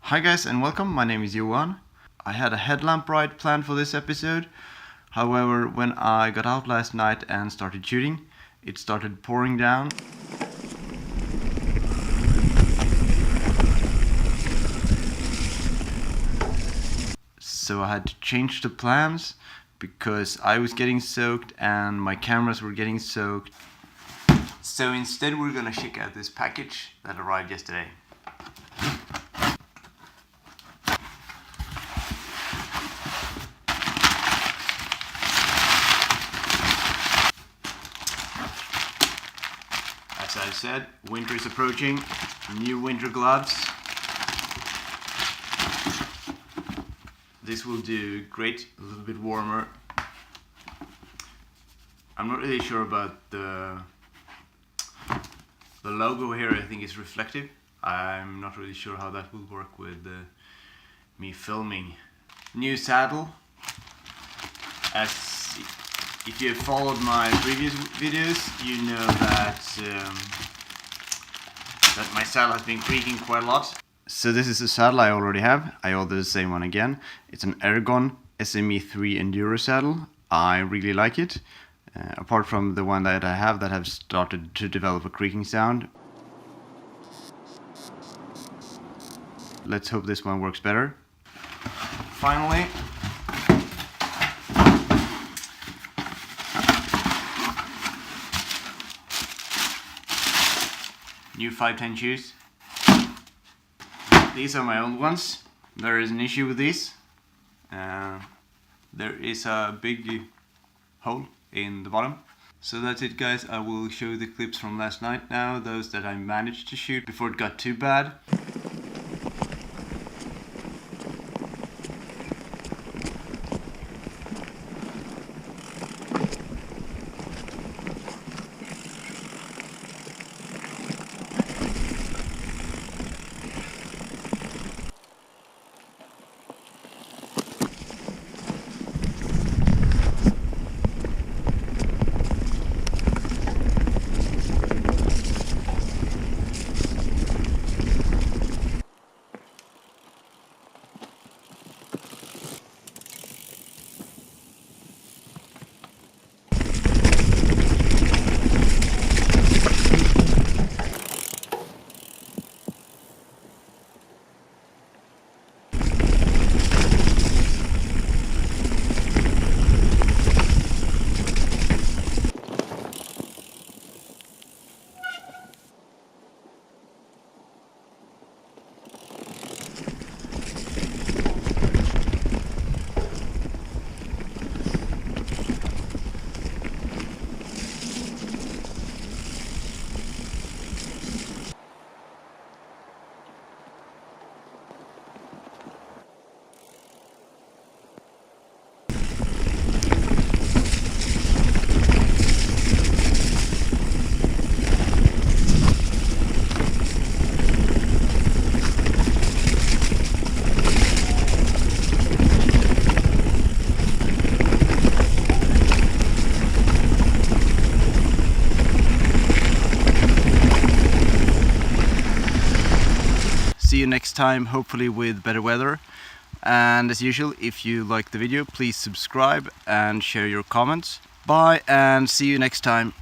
Hi guys and welcome, my name is Johan. I had a headlamp ride planned for this episode. However, when I got out last night and started shooting, it started pouring down. So I had to change the plans because I was getting soaked and my cameras were getting soaked. So instead we're gonna check out this package that arrived yesterday. As I said, winter is approaching, new winter gloves. This will do great, a little bit warmer. I'm not really sure about the logo here. I think it's reflective. I'm not really sure how that will work with me filming. New saddle. As if you have followed my previous videos, you know that that my saddle has been creaking quite a lot. So this is a saddle I already have. I ordered the same one again. It's an Ergon SME3 Enduro saddle. I really like it. Apart from the one that I have that have started to develop a creaking sound. Let's hope this one works better. Finally, new 510 shoes. These are my old ones. There is an issue with these. There is a big hole in the bottom. So that's it guys, I will show you the clips from last night now, those that I managed to shoot before it got too bad. See you next time, hopefully with better weather. And as usual, if you like the video, please subscribe and share your comments. Bye and see you next time.